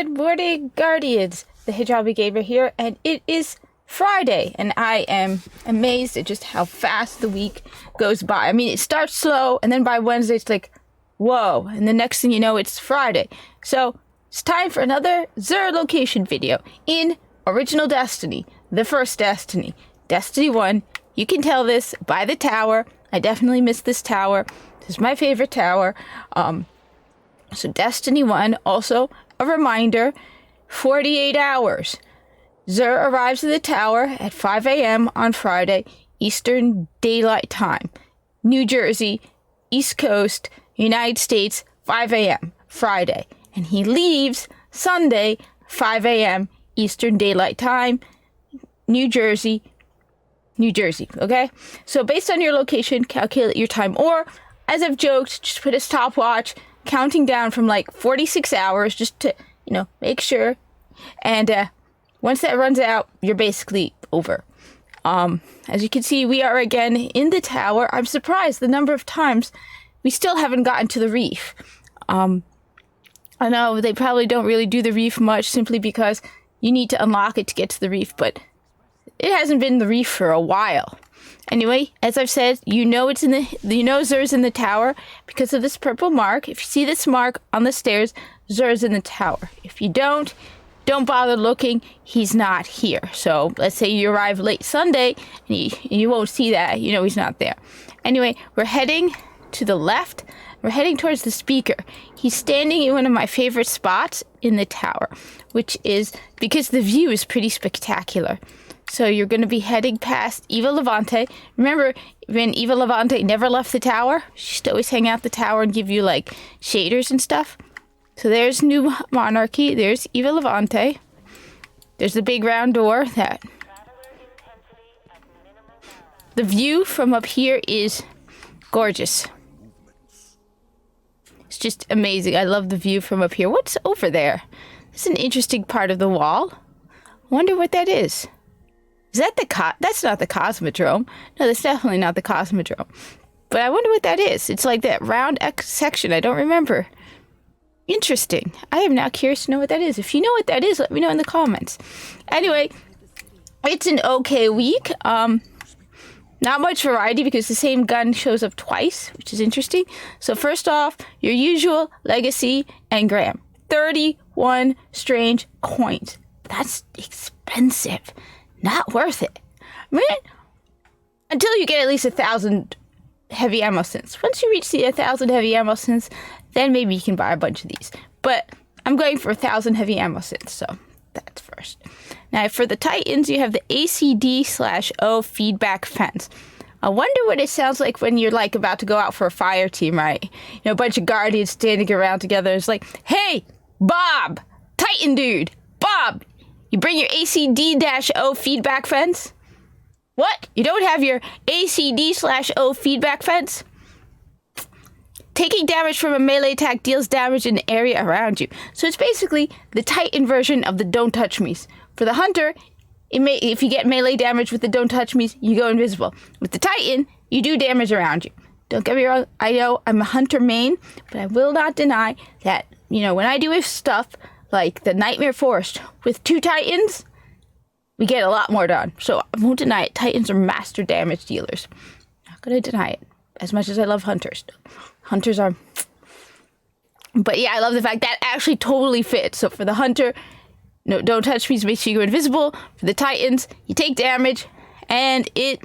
Good morning, Guardians. The Hijabi Gamer here, and it is Friday, and I am amazed at just how fast the week goes by. I mean, it starts slow, and then by Wednesday, it's like, whoa, and the next thing you know, it's Friday. So, it's time for another Xur location video in Original Destiny, the first Destiny, Destiny 1. You can tell this by the tower. I definitely miss this tower. This is my favorite tower. So Destiny 1, also a reminder, 48 hours. Xur arrives at the tower at 5 a.m. on Friday, Eastern Daylight Time. New Jersey, East Coast, United States, 5 a.m. Friday. And he leaves Sunday, 5 a.m. Eastern Daylight Time, New Jersey, okay? So based on your location, calculate your time. Or, as I've joked, just put a stopwatch counting down from like 46 hours just to, make sure. And once that runs out, you're basically over. As you can see, we are again in the tower. I'm surprised the number of times we still haven't gotten to the reef. I know they probably don't really do the reef much simply because you need to unlock it to get to the reef, but it hasn't been the reef for a while. Anyway, as I've said, it's in Xur's in the tower because of this purple mark. If you see this mark on the stairs, Xur's in the tower. If you don't bother looking. He's not here. So let's say you arrive late Sunday and you won't see that. He's not there. Anyway, we're heading to the left. We're heading towards the speaker. He's standing in one of my favorite spots in the tower, which is because the view is pretty spectacular. So you're going to be heading past Eva Levante. Remember when Eva Levante never left the tower? She used to always hang out the tower and give you like shaders and stuff. So there's New Monarchy. There's Eva Levante. There's the big round door that... The view from up here is gorgeous. It's just amazing. I love the view from up here. What's over there? It's an interesting part of the wall. I wonder what that is. Is that that's not the Cosmodrome. No, that's definitely not the Cosmodrome. But I wonder what that is. It's like that round X section. I don't remember. Interesting. I am now curious to know what that is. If you know what that is, let me know in the comments. Anyway, it's an okay week. Not much variety because the same gun shows up twice, which is interesting. So first off, your usual Legacy Engram. 31 strange coins. That's expensive. Not worth it. I mean, until you get at least 1,000 heavy ammo synths. Once you reach the 1,000 heavy ammo synths, then maybe you can buy a bunch of these. But I'm going for 1,000 heavy ammo synths, so that's first. Now, for the Titans, you have the ACD/O feedback fence. I wonder what it sounds like when you're like about to go out for a fire team, right? A bunch of Guardians standing around together. It's like, hey, Bob, Titan dude, Bob, you bring your ACD/O feedback fence? What? You don't have your ACD/O feedback fence? Taking damage from a melee attack deals damage in the area around you. So it's basically the Titan version of the Don't Touch Me's. For the Hunter, if you get melee damage with the Don't Touch Me's, you go invisible. With the Titan, you do damage around you. Don't get me wrong, I know I'm a Hunter main, but I will not deny that, when I do stuff like the Nightmare Forest with 2 Titans, we get a lot more done. So I won't deny it. Titans are master damage dealers. Not gonna deny it. As much as I love Hunters. Hunters are... But yeah, I love the fact that actually totally fits. So for the Hunter, no, Don't Touch Me makes you go invisible. For the Titans, you take damage, and if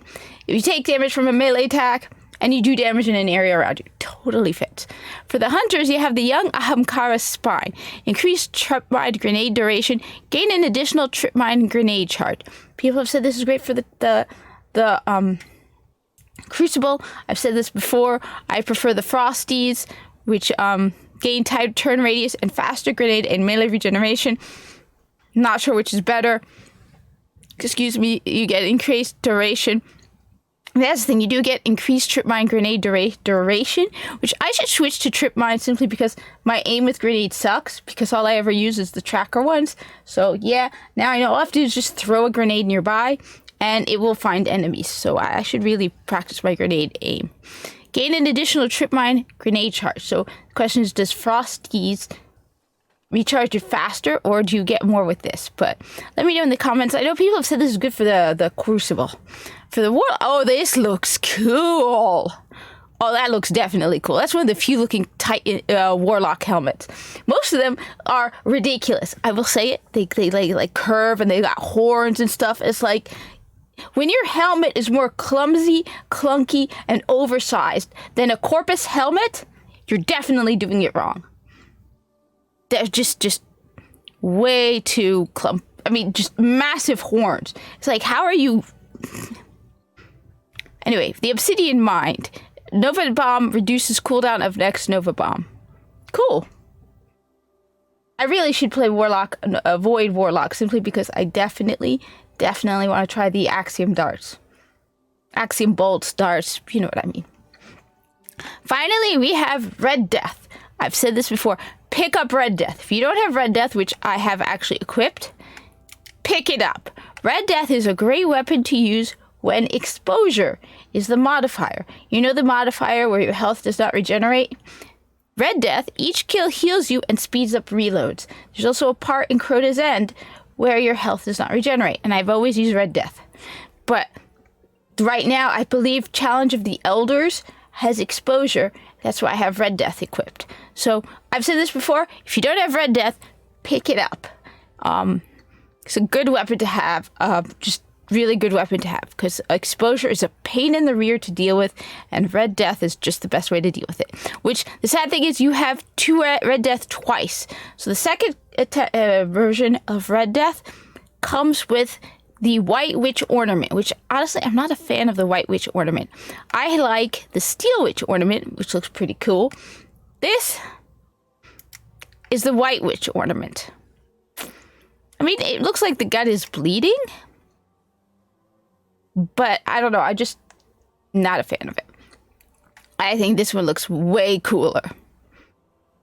you take damage from a melee attack, and you do damage in an area around you. Totally fits. For the Hunters, you have the Young Ahamkara Spine. Increased trip mine grenade duration. Gain an additional trip mine grenade charge. People have said this is great for the Crucible. I've said this before. I prefer the Frosties, which gain tight turn radius and faster grenade and melee regeneration. Not sure which is better. Excuse me. You get increased duration. That's the thing, you do get increased trip mine grenade duration, which I should switch to trip mine simply because my aim with grenade sucks, because all I ever use is the tracker ones. So yeah, now I know all I have to do is just throw a grenade nearby, and it will find enemies. So I should really practice my grenade aim. Gain an additional trip mine grenade charge. So the question is, does Frosties recharge it faster, or do you get more with this? But let me know in the comments. I know people have said this is good for the Crucible. For the war, oh, this looks cool. Oh, that looks definitely cool. That's one of the few looking tight Warlock helmets. Most of them are ridiculous. I will say it. They like curve and they got horns and stuff. It's like when your helmet is more clumsy, clunky, and oversized than a Corpus helmet, you're definitely doing it wrong. They're just way too just massive horns. It's like, how are you? Anyway, the Obsidian Mind. Nova Bomb reduces cooldown of next Nova Bomb. Cool. I really should play Warlock, avoid Warlock, simply because I definitely want to try the Axiom darts. Axiom bolts, darts, you know what I mean. Finally, we have Red Death. I've said this before. Pick up Red Death. If you don't have Red Death, which I have actually equipped, pick it up. Red Death is a great weapon to use when exposure is the modifier. You know the modifier where your health does not regenerate? Red Death, each kill heals you and speeds up reloads. There's also a part in Crota's End where your health does not regenerate, and I've always used Red Death. But right now, I believe Challenge of the Elders has exposure. That's why I have Red Death equipped. So I've said this before. If you don't have Red Death, pick it up. It's a good weapon to have. Just really good weapon to have, because exposure is a pain in the rear to deal with, and Red Death is just the best way to deal with it. Which, the sad thing is, you have two Red Death twice. So the second version of Red Death comes with the White Witch Ornament, which honestly, I'm not a fan of the White Witch Ornament. I like the Steel Witch Ornament, which looks pretty cool. This is the White Witch Ornament. I mean, it looks like the gun is bleeding, but I don't know. I'm just not a fan of it. I think this one looks way cooler.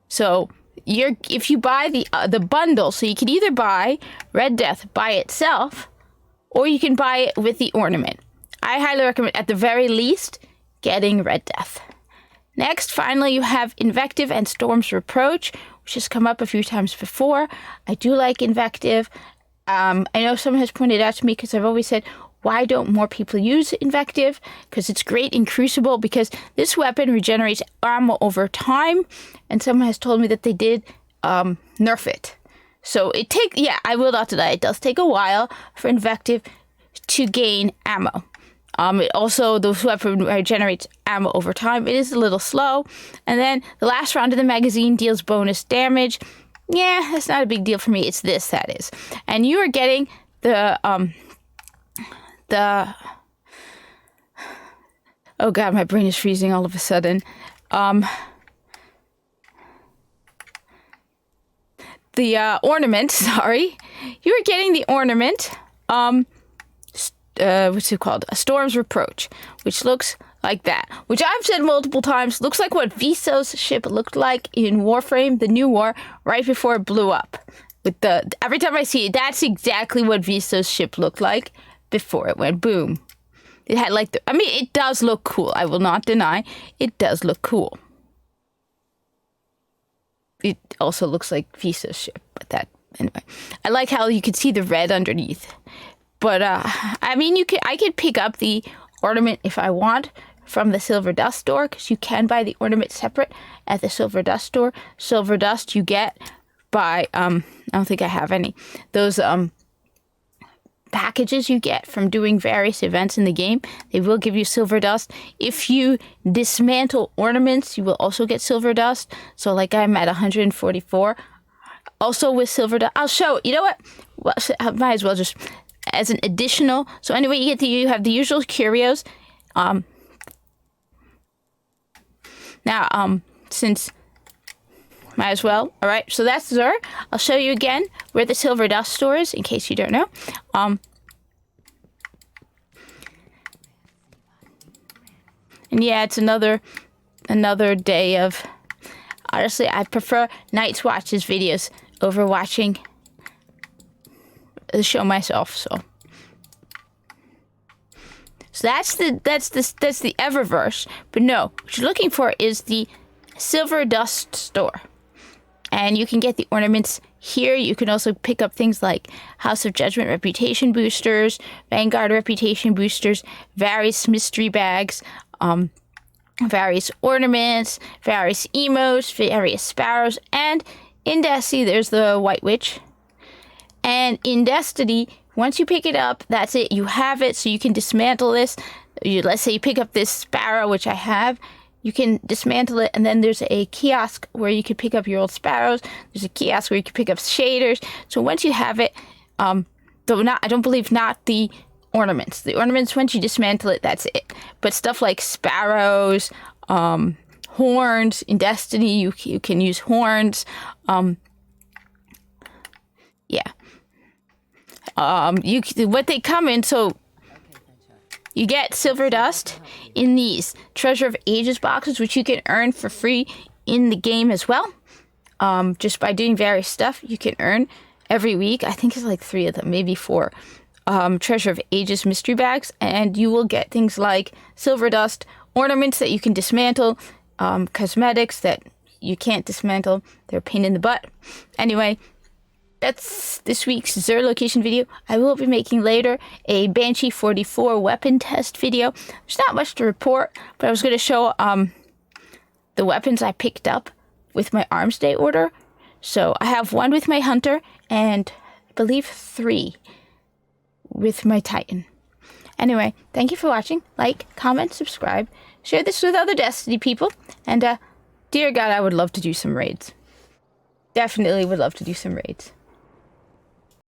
So if you buy the bundle, so you can either buy Red Death by itself, or you can buy it with the ornament. I highly recommend, at the very least, getting Red Death. Next, finally, you have Invective and Storm's Reproach, which has come up a few times before. I do like Invective. I know someone has pointed out to me, because I've always said, why don't more people use Invective? Because it's great in Crucible, because this weapon regenerates ammo over time, and someone has told me that they did nerf it. So I will not deny, it does take a while for Invective to gain ammo. It also, the weapon regenerates ammo over time. It is a little slow. And then the last round of the magazine deals bonus damage. Yeah, that's not a big deal for me. It's this, that is. And you are getting the oh god, my brain is freezing all of a sudden. The ornament, sorry. You are getting the ornament, what's it called? A Storm's Reproach, which looks like that. Which I've said multiple times, looks like what Viso's ship looked like in Warframe, the new war, right before it blew up. Every time I see it, that's exactly what Viso's ship looked like before it went boom. It had it does look cool. I will not deny, it does look cool. It also looks like Visa's ship, but anyway. I like how you can see the red underneath. But, I could pick up the ornament if I want from the Silver Dust store, because you can buy the ornament separate at the Silver Dust store. Silver Dust you get by, I don't think I have any. Those, packages you get from doing various events in the game, they will give you silver dust. If you dismantle ornaments, you will also get silver dust. So like I'm at 144. Also with silver dust, I'll show, you know what? Well, I might as well just as an additional. So anyway, you have the usual curios. Since might as well. All right, so that's Zur. I'll show you again where the Silver Dust store is, in case you don't know. And yeah, it's another day of. Honestly, I prefer Night's Watch's videos over watching the show myself. So that's the Eververse. But no, what you're looking for is the Silver Dust store. And you can get the ornaments here. You can also pick up things like House of Judgment reputation boosters, Vanguard reputation boosters, various mystery bags, various ornaments, various emotes, various sparrows, and in Destiny, there's the White Witch. And in Destiny, once you pick it up, that's it. You have it, so you can dismantle this. Let's say you pick up this sparrow, which I have. You can dismantle it, and then there's a kiosk where you can pick up your old sparrows. There's a kiosk where you can pick up shaders. So once you have it, though not, I don't believe not the ornaments. The ornaments, once you dismantle it, that's it. But stuff like sparrows, horns, in Destiny, you can use horns. What they come in, so you get silver dust in these Treasure of Ages boxes, which you can earn for free in the game as well. Just by doing various stuff, you can earn every week. I think it's like 3 of them, maybe 4. Treasure of Ages mystery bags, and you will get things like silver dust, ornaments that you can dismantle, cosmetics that you can't dismantle. They're a pain in the butt. Anyway, that's this week's Xur location video. I will be making later a Banshee 44 weapon test video. There's not much to report, but I was going to show the weapons I picked up with my Arms Day order. So I have 1 with my Hunter and I believe 3 with my Titan. Anyway, thank you for watching. Like, comment, subscribe, share this with other Destiny people, and dear God, I would love to do some raids. Definitely would love to do some raids.